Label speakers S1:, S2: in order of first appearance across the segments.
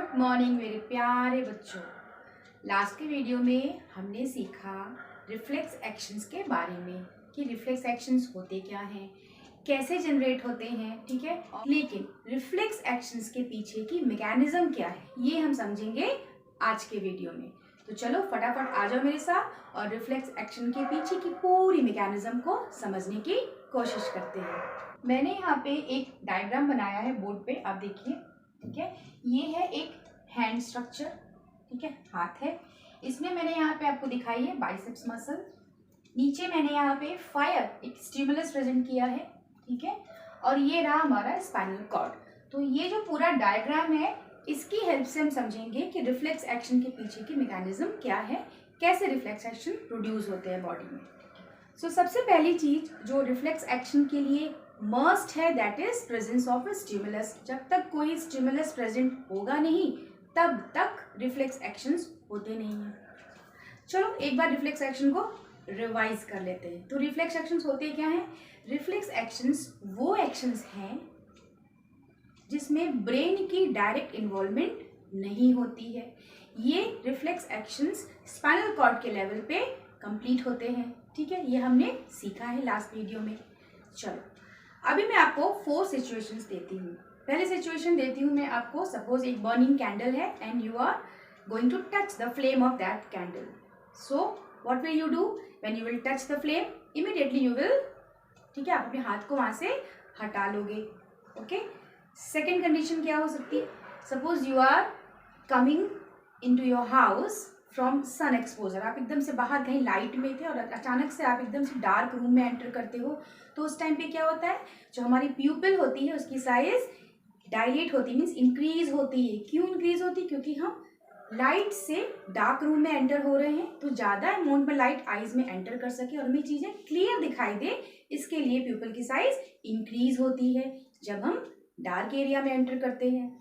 S1: Good morning मेरे प्यारे बच्चों। लास्ट के वीडियो में हमने सीखा रिफ्लेक्स एक्शंस के बारे में कि रिफ्लेक्स एक्शंस होते क्या हैं, कैसे जनरेट होते हैं, ठीक है। लेकिन रिफ्लेक्स एक्शंस के पीछे की मैकेनिज्म क्या है ये हम समझेंगे आज के वीडियो में। तो चलो फटाफट आ जाओ मेरे साथ और रिफ्लेक्स एक्शन के पीछे की पूरी मैकेनिज्म को समझने की कोशिश करते हैं। मैंने यहाँ पे एक डायग्राम बनाया है बोर्ड पे, आप देखिए, ठीक है। ये है एक हैंड स्ट्रक्चर, ठीक है, हाथ है। इसमें मैंने यहाँ पे आपको दिखाई है बाइसेप्स मसल। नीचे मैंने यहाँ पे फायर एक स्टिमुलस प्रेजेंट किया है, ठीक है। और ये रहा हमारा स्पाइनल कॉर्ड। तो ये जो पूरा डायग्राम है इसकी हेल्प से हम समझेंगे कि रिफ्लेक्स एक्शन के पीछे की मैकेनिज्म क्या है, कैसे रिफ्लेक्स एक्शन प्रोड्यूस होते हैं बॉडी में। सो सबसे पहली चीज जो रिफ्लेक्स एक्शन के लिए मस्ट है that is presence of a stimulus. जब तक कोई स्टिमुलस प्रेजेंट होगा नहीं तब तक रिफ्लेक्स एक्शंस होते नहीं हैं। चलो एक बार रिफ्लेक्स एक्शन को रिवाइज कर लेते हैं। तो रिफ्लेक्स एक्शंस होते क्या हैं? रिफ्लेक्स एक्शंस वो एक्शंस हैं जिसमें ब्रेन की डायरेक्ट इन्वॉल्वमेंट नहीं होती है। ये रिफ्लेक्स एक्शंस स्पाइनल कॉर्ड के लेवल पे कंप्लीट होते हैं, ठीक है। ये हमने सीखा है लास्ट वीडियो में। चलो अभी मैं आपको 4 सिचुएशंस देती हूँ। पहले सिचुएशन देती हूँ मैं आपको, सपोज एक बर्निंग कैंडल है and you are going to touch the flame of that candle. So what will you do when you will touch the flame? Immediately you will, ठीक है, आप अपने हाथ को वहां से हटा लोगे, ओके। सेकेंड कंडीशन क्या हो सकती है? Suppose you are coming into your house from sun exposure. आप एकदम से बाहर कहीं लाइट में थे और अचानक से आप एकदम से डार्क रूम में एंटर करते हो। तो उस टाइम पे क्या होता है, जो हमारी प्यूपिल होती है उसकी साइज डायलेट होती है, मीन्स इंक्रीज होती है। क्यों इंक्रीज होती है? क्योंकि हम लाइट से डार्क रूम में एंटर हो रहे हैं, तो ज़्यादा अमाउंट में लाइट आईज में एंटर कर सके और हमें चीज़ें क्लियर दिखाई दे, इसके लिए प्यूपिल की साइज इंक्रीज होती है जब हम डार्क एरिया में एंटर करते हैं।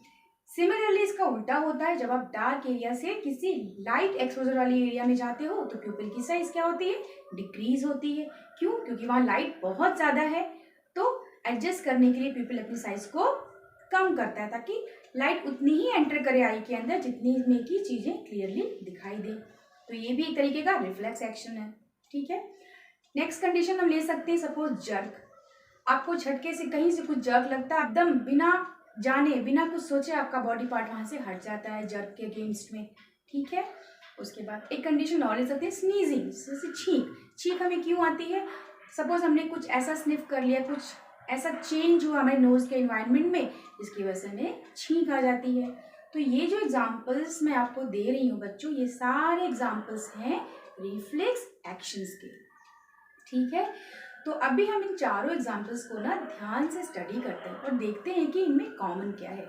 S1: सिमिलरली इसका उल्टा होता है, जब आप डार्क एरिया से किसी लाइट एक्सपोजर वाली एरिया में जाते हो तो प्यूपिल की साइज क्या होती है? डिक्रीज होती है। क्यों? क्योंकि वहाँ लाइट बहुत ज़्यादा है, तो एडजस्ट करने के लिए प्यूपिल अपनी साइज को कम करता है ताकि लाइट उतनी ही एंटर करे आई के अंदर जितनी में की चीज़ें क्लियरली दिखाई दे। तो ये भी एक तरीके का रिफ्लेक्स एक्शन है, ठीक है। नेक्स्ट कंडीशन हम ले सकते हैं, सपोज जर्क। आपको झटके से कहीं से कुछ जर्क लगता है, एकदम बिना जाने बिना कुछ सोचे आपका बॉडी पार्ट वहां से हट जाता है जर्क के अगेंस्ट में, ठीक है। उसके बाद एक कंडीशन और ले सकते हैं, स्नीजिंग, जैसे छींक। छींक हमें क्यों आती है? सपोज हमने कुछ ऐसा स्निफ कर लिया, कुछ ऐसा चेंज हुआ हमारे नोज के एनवायरनमेंट में जिसकी वजह से हमें छींक आ जाती है। तो ये जो एग्जाम्पल्स मैं आपको दे रही हूँ बच्चों, ये सारे एग्जाम्पल्स हैं रिफ्लेक्स एक्शंस के, ठीक है। तो अभी हम इन चारों एग्जाम्पल्स को ना ध्यान से स्टडी करते हैं और देखते हैं कि इनमें कॉमन क्या है।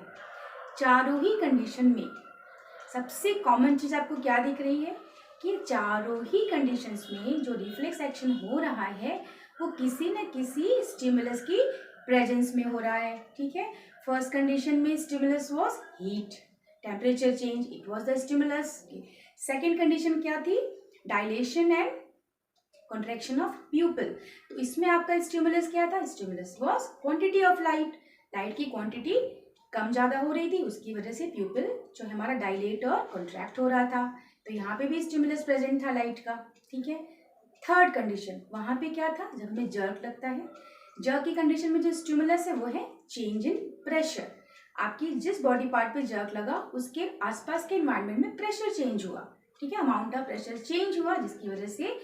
S1: चारों ही कंडीशन में सबसे कॉमन चीज आपको क्या दिख रही है कि चारों ही कंडीशंस में जो रिफ्लेक्स एक्शन हो रहा है वो किसी न किसी स्टिमुलस की प्रेजेंस में हो रहा है, ठीक है। फर्स्ट कंडीशन में stimulus was heat, temperature change, it was the stimulus. Second condition क्या थी? Dilation and contraction of प्यूपिल। तो इसमें आपका स्टिमुलस क्या था? Stimulus was quantity of light. Light की क्वांटिटी कम ज़्यादा हो रही थी, उसकी वजह से प्यूपिल जो हमारा डायलेट और कॉन्ट्रैक्ट हो रहा था। तो यहाँ पे भी स्टिमुलस प्रेजेंट था लाइट का, ठीक है। थर्ड कंडीशन वहाँ पे क्या था? जब हमें जर्क लगता है, जर्क की कंडीशन में जो स्टिमुलस है वो है चेंज इन प्रेशर। आपकी जिस बॉडी पार्ट पे जर्क लगा उसके आसपास के एनवायरनमेंट में प्रेशर चेंज हुआ, ठीक है, अमाउंट ऑफ प्रेशर चेंज हुआ जिसकी वजह से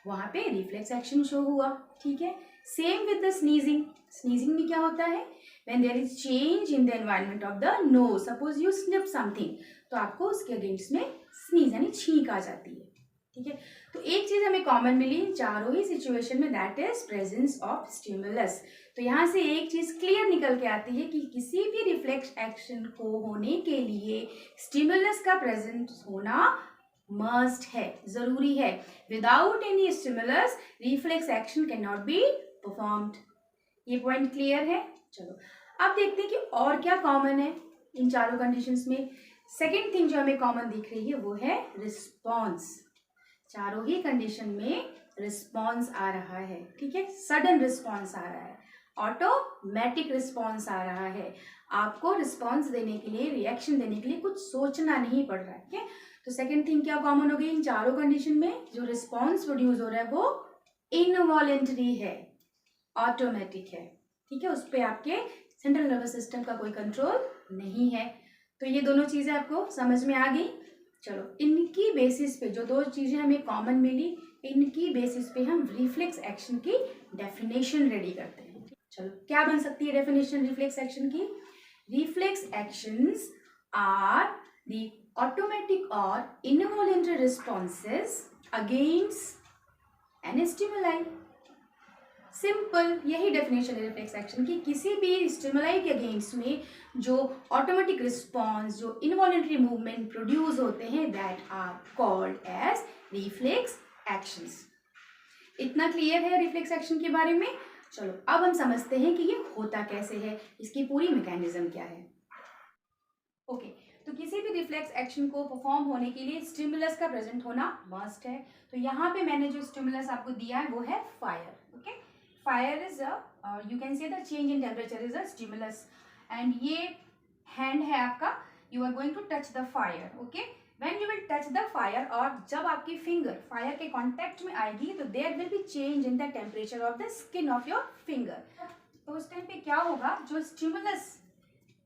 S1: वहां पे रिफ्लेक्स एक्शन शो हुआ, ठीक है। Same with the sneezing. Sneezing में क्या होता है? When there is change in the environment of the nose, suppose you sniff something, तो आपको उसके अगेंस्ट में स्नीज यानी छींक आ जाती है, ठीक है। तो एक चीज हमें कॉमन मिली चारों ही सिचुएशन में, that is presence of stimulus. तो यहाँ से एक चीज क्लियर निकल के आती है कि किसी भी रिफ्लेक्स एक्शन को होने के लिए स्टिमुलस का प्रेजेंस होना मस्ट है, जरूरी है। Without any stimulus reflex action can not be performed. ये पॉइंट क्लियर है? चलो अब देखते हैं कि और क्या कॉमन है इन चारों कंडीशंस में। सेकेंड थिंग जो हमें कॉमन दिख रही है वो है रिस्पॉन्स। चारों ही कंडीशन में रिस्पॉन्स आ रहा है, ठीक है, सडन रिस्पॉन्स आ रहा है। ऑटोमेटिक रिस्पॉन्स आ रहा है। आपको रिस्पॉन्स देने के लिए, रिएक्शन देने के लिए कुछ सोचना नहीं पड़ रहा है। ठीक है, तो सेकेंड थिंग क्या कॉमन हो गई इन चारों कंडीशन में, जो रिस्पॉन्स प्रोड्यूस हो रहा है वो इनवॉलेंटरी है, ऑटोमेटिक है। ठीक है, उस पर आपके सेंट्रल नर्वस सिस्टम का कोई कंट्रोल नहीं है। तो ये दोनों चीजें आपको समझ में आ गई। चलो, इनकी बेसिस पे जो दो चीजें हमें कॉमन मिली, इनकी बेसिस पे हम रिफ्लेक्स एक्शन की डेफिनेशन रेडी करते हैं। चलो, क्या बन सकती है डेफिनेशन रिफ्लेक्स एक्शन की? Reflex actions are the automatic और involuntary responses against an stimuli. Simple, यही डेफिनेशन है रिफ्लेक्स एक्शन की। किसी भी स्टिमुलाई के अगेंस्ट में जो ऑटोमेटिक रिस्पॉन्स, जो इनवॉलेंटरी मूवमेंट प्रोड्यूस होते हैं, that are called as reflex actions. इतना क्लियर है रिफ्लेक्स एक्शन के बारे में? चलो, अब हम समझते हैं कि ये होता कैसे है, इसकी पूरी मैकेनिज्म क्या है। ओके, तो किसी भी रिफ्लेक्स एक्शन को परफॉर्म होने के लिए स्टिमुलस का प्रेजेंट होना मस्ट है। तो यहाँ पे मैंने जो स्टिमुलस आपको दिया है वो है fire. Okay, fire is you can say the change in temperature is a stimulus. And ये हैंड है आपका, you are going to touch the fire. Okay, when you will touch the fire, और जब आपकी फिंगर फायर के contact में आएगी तो there will be change in the temperature of the skin of your finger. तो उस टाइम पे क्या होगा, जो स्टिमुलस,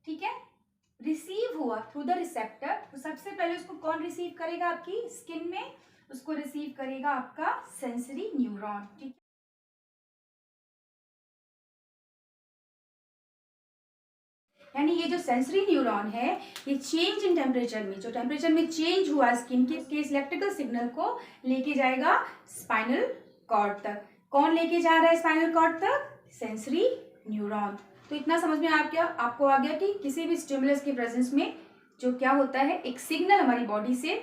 S1: ठीक है, रिसीव हुआ थ्रू द रिसेप्टर, तो सबसे पहले उसको कौन रिसीव करेगा? आपकी स्किन में उसको रिसीव करेगा आपका सेंसरी न्यूरॉन। ठीक, यानी ये जो सेंसरी न्यूरॉन है, ये चेंज इन टेम्परेचर में, जो टेम्परेचर में चेंज हुआ स्किन के इलेक्ट्रिकल सिग्नल को लेके जाएगा स्पाइनल कॉर्ड तक। कौन लेके जा रहा है स्पाइनल कॉर्ड तक? Sensory neuron. तो इतना समझ में आपको आ गया कि किसी भी स्टिमुलस के प्रेजेंस में जो क्या होता है, एक सिग्नल हमारी बॉडी से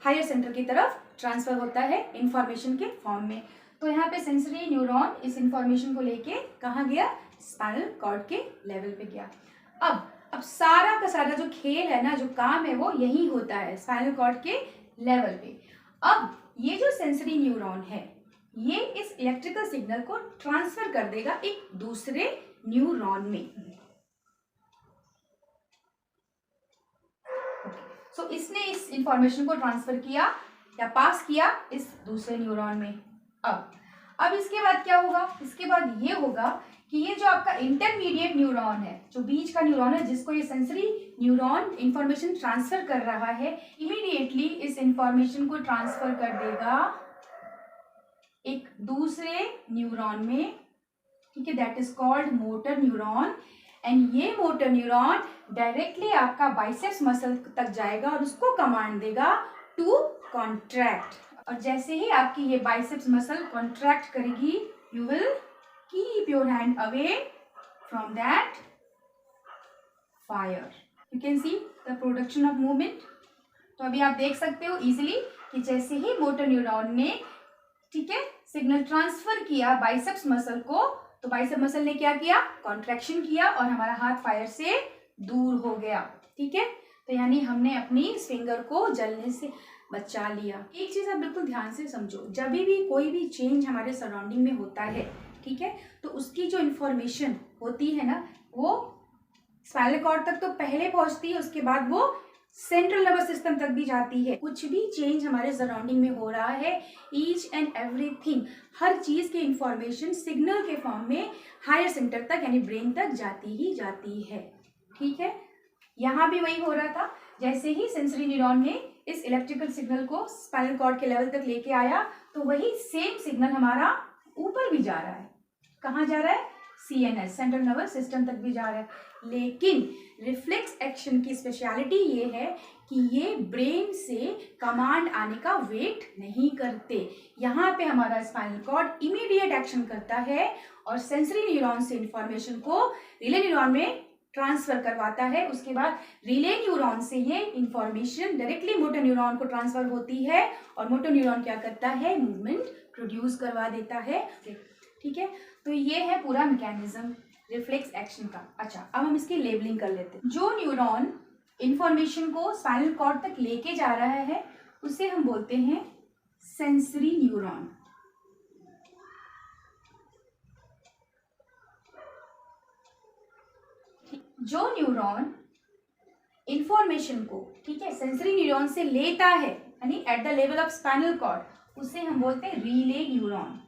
S1: हायर सेंटर की तरफ ट्रांसफर होता है इंफॉर्मेशन के फॉर्म में। तो यहाँ पे सेंसरी न्यूरॉन इस इंफॉर्मेशन को लेके कहाँ गया? स्पाइनल कॉर्ड के लेवल पे गया। अब सारा का सारा जो खेल है ना, जो काम है, वो यही होता है स्पाइनल कॉर्ड के लेवल पे। अब ये जो सेंसरी न्यूरॉन है, ये इस इलेक्ट्रिकल सिग्नल को ट्रांसफर कर देगा एक दूसरे न्यूरॉन में। सो इसने इस इंफॉर्मेशन को ट्रांसफर किया या पास किया इस दूसरे न्यूरॉन में। अब इसके बाद क्या होगा? इसके बाद ये होगा कि ये जो आपका इंटरमीडिएट न्यूरॉन है, जो बीच का न्यूरॉन है, जिसको ये सेंसरी न्यूरॉन इंफॉर्मेशन ट्रांसफर कर रहा है, इमीडिएटली इस इंफॉर्मेशन को ट्रांसफर कर देगा एक दूसरे न्यूरॉन में। ठीक है, that is called motor neuron. And ये मोटर न्यूरॉन डायरेक्टली आपका बाइसेप्स मसल तक जाएगा और उसको कमांड देगा टू कॉन्ट्रैक्ट। और जैसे ही आपकी ये बाइसेप्स मसल कॉन्ट्रैक्ट करेगी, you will keep your hand away from that fire. You can see the production of movement. तो अभी आप देख सकते हो इजिली कि जैसे ही मोटर न्यूरॉन ने, ठीक है, सिग्नल ट्रांसफर किया बाइसेप्स मसल को, तो बाइसेप मसल ने क्या किया? कॉन्ट्रैक्शन किया और हमारा हाथ फायर से दूर हो गया। ठीक है, तो यानी हमने अपनी फिंगर को जलने से बचा लिया। एक चीज आप बिल्कुल ध्यान से समझो, जब भी कोई भी चेंज हमारे सराउंडिंग में होता है, ठीक है, तो उसकी जो इंफॉर्मेशन होती है ना, वो स्पाइनल कॉर्ड तक तो पहले पहुंचती है, उसके बाद वो सेंट्रल नर्वस सिस्टम तक भी जाती है। कुछ भी चेंज हमारे सराउंडिंग में हो रहा है, ईच एंड एवरीथिंग, हर चीज की इंफॉर्मेशन सिग्नल के फॉर्म में हायर सेंटर तक यानी ब्रेन तक जाती ही जाती है। ठीक है, यहाँ भी वही हो रहा था। जैसे ही सेंसरी न्यूरॉन ने इस इलेक्ट्रिकल सिग्नल को स्पाइनल कॉर्ड के लेवल तक लेके आया, तो वही सेम सिग्नल हमारा ऊपर भी जा रहा है। कहाँ जा रहा है? CNS, सेंट्रल नर्वस सिस्टम तक भी जा रहा है। लेकिन रिफ्लेक्स एक्शन की स्पेशलिटी ये है कि ये ब्रेन से कमांड आने का वेट नहीं करते। यहाँ पे हमारा स्पाइनल कॉर्ड इमीडिएट एक्शन करता है और सेंसरी न्यूरॉन से इंफॉर्मेशन को रिले न्यूरॉन में ट्रांसफर करवाता है। उसके बाद रिले न्यूरॉन से ये इंफॉर्मेशन डायरेक्टली मोटर न्यूरॉन को ट्रांसफर होती है और मोटर न्यूरॉन क्या करता है? मूवमेंट प्रोड्यूस करवा देता है। ठीक है, तो ये है पूरा मैकेनिज्म रिफ्लेक्स एक्शन का। अच्छा, अब हम इसकी लेबलिंग कर लेते हैं। जो न्यूरॉन इंफॉर्मेशन को स्पाइनल कॉर्ड तक लेके जा रहा है, उसे हम बोलते हैं सेंसरी न्यूरॉन। जो न्यूरॉन इंफॉर्मेशन को, ठीक है, सेंसरी न्यूरॉन से लेता है, यानी at the level of spinal cord, उसे हम बोलते हैं रिले न्यूरॉन।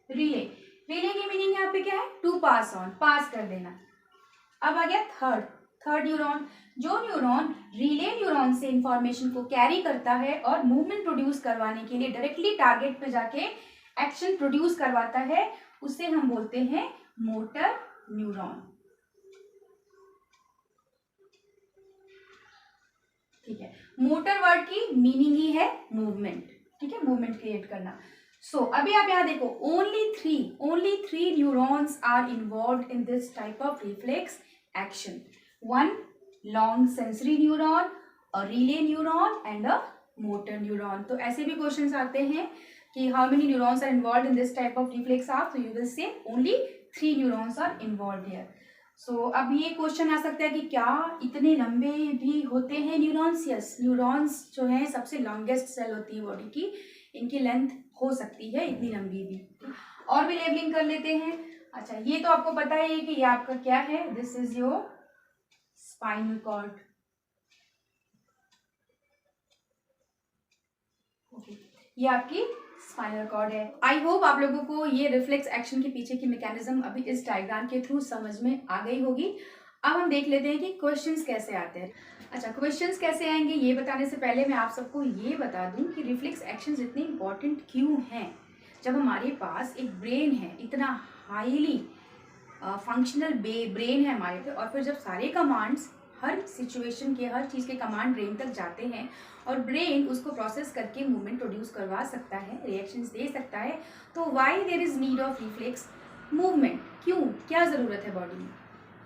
S1: रिले, रिले की मीनिंग यहाँ पे क्या है? टू पास ऑन, पास कर देना। अब आ गया थर्ड न्यूरॉन। जो न्यूरॉन रिले न्यूरॉन से इंफॉर्मेशन को कैरी करता है और मूवमेंट प्रोड्यूस करवाने के लिए डायरेक्टली टारगेट पे जाके एक्शन प्रोड्यूस करवाता है, उसे हम बोलते हैं मोटर न्यूरॉन। ठीक है, मोटर वर्ड की मीनिंग ही है मूवमेंट, ठीक है, मूवमेंट क्रिएट करना। सो अभी आप यहाँ देखो, only three neurons are involve in this type of reflex action. One long sensory neuron, a relay neuron and a motor neuron. तो ऐसे भी क्वेश्चंस आते हैं कि how many neurons are involve in this type of reflex arc, तो you will say only 3 neurons are involve here. So अब ये question आ सकता है कि क्या इतने लंबे भी होते हैं न्यूरॉन्स? यस, न्यूरॉन्स जो है सबसे लॉन्गेस्ट सेल होती है बॉडी की, इनकी लेंथ हो सकती है इतनी लंबी भी। और भी लेबलिंग कर लेते हैं। अच्छा, ये तो आपको पता है कि ये आपका क्या है, this is your spinal cord. Okay, ये आपकी स्पाइनल कॉर्ड है। आई होप आप लोगों को ये रिफ्लेक्स एक्शन के पीछे की मैकेनिज्म अभी इस डायग्राम के थ्रू समझ में आ गई होगी। अब हम देख लेते हैं कि क्वेश्चंस कैसे आते हैं। अच्छा, क्वेश्चंस कैसे आएंगे ये बताने से पहले मैं आप सबको ये बता दूं कि रिफ्लेक्स एक्शंस इतने इंपॉर्टेंट क्यों हैं। जब हमारे पास एक ब्रेन है, इतना हाईली फंक्शनल ब्रेन है हमारे पे, और फिर जब सारे कमांड्स हर सिचुएशन के, हर चीज़ के कमांड ब्रेन तक जाते हैं और ब्रेन उसको प्रोसेस करके मूवमेंट प्रोड्यूस करवा सकता है, रिएक्शंस दे सकता है, तो why there is need of reflex movement? क्यों, क्या ज़रूरत है बॉडी में?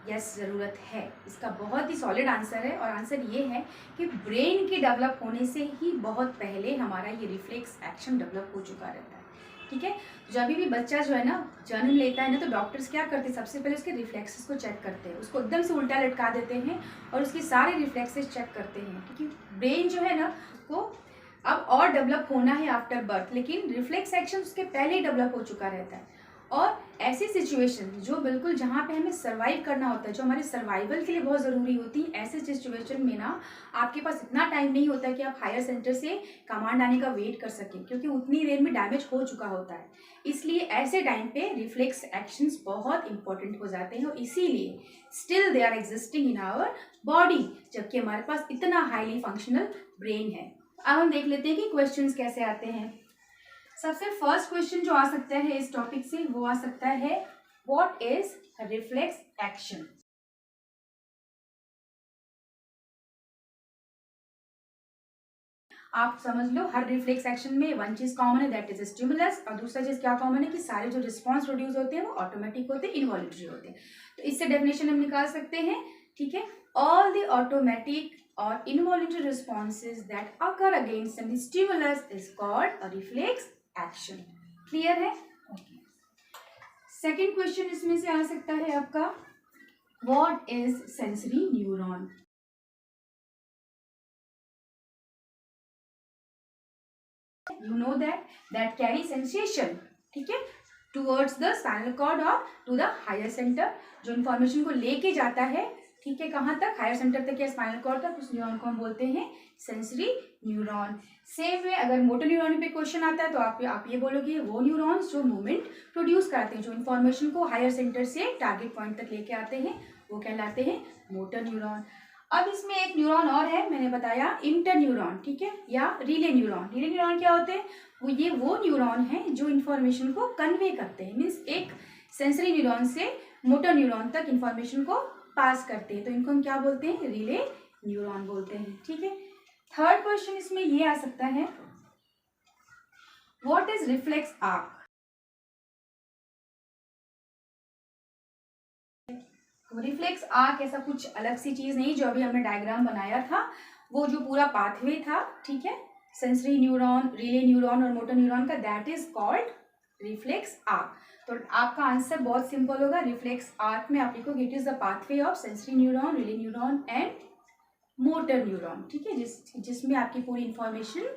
S1: यस, ज़रूरत है। इसका बहुत ही सॉलिड आंसर है, और आंसर ये है कि ब्रेन के डेवलप होने से ही बहुत पहले हमारा ये रिफ्लेक्स एक्शन डेवलप हो चुका रहता है। ठीक है, जब भी बच्चा जो है ना जन्म लेता है ना, तो डॉक्टर्स क्या करते हैं, सबसे पहले उसके रिफ्लेक्सेस को चेक करते हैं, उसको एकदम से उल्टा लटका देते हैं और उसके सारे रिफ्लेक्सेस चेक करते हैं, क्योंकि ब्रेन जो है ना उसको अब और डेवलप होना है आफ्टर बर्थ, लेकिन रिफ्लेक्स एक्शन उसके पहले ही डेवलप हो चुका रहता है। और ऐसी सिचुएशन जो बिल्कुल जहाँ पे हमें सर्वाइव करना होता है, जो हमारे सर्वाइवल के लिए बहुत ज़रूरी होती है, ऐसे सिचुएशन में ना आपके पास इतना टाइम नहीं होता कि आप हायर सेंटर से कमांड आने का वेट कर सकें, क्योंकि उतनी देर में डैमेज हो चुका होता है। इसलिए ऐसे टाइम पे रिफ्लेक्स एक्शंस बहुत इंपॉर्टेंट हो जाते हैं, और इसीलिए still they are existing in our body, जबकि हमारे पास इतना हाईली फंक्शनल ब्रेन है। अब हम देख लेते हैं कि क्वेश्चंस कैसे आते हैं। सबसे फर्स्ट क्वेश्चन जो आ सकता है इस टॉपिक से, वो आ सकता है व्हाट इज रिफ्लेक्स एक्शन। आप समझ लो, हर रिफ्लेक्स एक्शन में वन चीज कॉमन है, दैट इज स्टिमुलस, और दूसरा चीज क्या कॉमन है कि सारे जो रिस्पॉन्स प्रोड्यूस होते हैं वो ऑटोमेटिक होते हैं, इनवॉल्यूटरी होते हैं। तो इससे डेफिनेशन हम निकाल सकते हैं, ठीक है, ऑल द ऑटोमेटिक और involuntary responses that occur against any stimulus is called a reflex action। Clear है? ओके। सेकेंड क्वेश्चन इसमें से आ सकता है आपका, what is sensory neuron. You know that carry sensation, ठीक है, टूवर्ड्स द स्पाइनल कॉर्ड और टू द हायर सेंटर, जो इन्फॉर्मेशन को लेके जाता है, ठीक है, कहाँ तक, हायर सेंटर तक या स्पाइनल कॉर्ड तक, उस न्यूरॉन को हम बोलते हैं सेंसरी न्यूरॉन। सेम वे अगर मोटर न्यूरॉन पे क्वेश्चन आता है तो आप ये बोलोगे वो न्यूरॉन्स जो मूवमेंट प्रोड्यूस कराते हैं, जो इन्फॉर्मेशन को हायर सेंटर से टारगेट पॉइंट तक लेके आते हैं, वो कहलाते हैं मोटर न्यूरॉन। अब इसमें एक न्यूरॉन और है, मैंने बताया इंटर न्यूरॉन, ठीक है, या रिले न्यूरॉन। रिले न्यूरॉन क्या होते हैं, वो न्यूरॉन है जो इन्फॉर्मेशन को कन्वे करते हैं, मीन्स एक सेंसरी न्यूरॉन से मोटर न्यूरॉन तक इन्फॉर्मेशन को पास करते हैं, तो इनको हम क्या बोलते हैं, रिले न्यूरॉन बोलते हैं। ठीक है, थर्ड क्वेश्चन इसमें ये आ सकता है, what is reflex arc. Reflex arc ऐसा कुछ अलग सी चीज नहीं, जो अभी हमने डायग्राम बनाया था, वो जो पूरा पाथवे था, ठीक है, सेंसरी न्यूरॉन, रिले न्यूरॉन और मोटर न्यूरॉन का, that is called reflex arc. तो आपका आंसर बहुत सिंपल होगा, रिफ्लेक्स आर्क में आप लिखोगे it is the pathway of sensory neuron, relay neuron and motor neuron, ठीक है, जिसमें आपकी पूरी इंफॉर्मेशन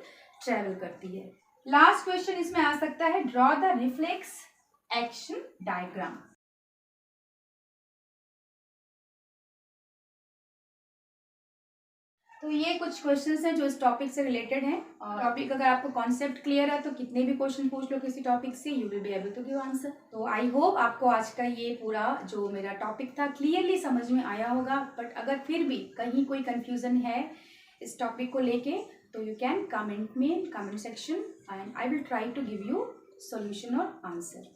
S1: ट्रेवल करती है। लास्ट क्वेश्चन इसमें आ सकता है, draw the reflex action diagram. तो ये कुछ क्वेश्चंस हैं जो इस टॉपिक से रिलेटेड हैं, और टॉपिक अगर आपको कॉन्सेप्ट क्लियर है तो कितने भी क्वेश्चन पूछ लो किसी टॉपिक से, you will be able to give answer. तो आई होप आपको आज का ये पूरा जो मेरा टॉपिक था क्लियरली समझ में आया होगा। बट अगर फिर भी कहीं कोई कंफ्यूजन है इस टॉपिक को लेके तो you can comment me in comment section and I will try to give you solution और आंसर।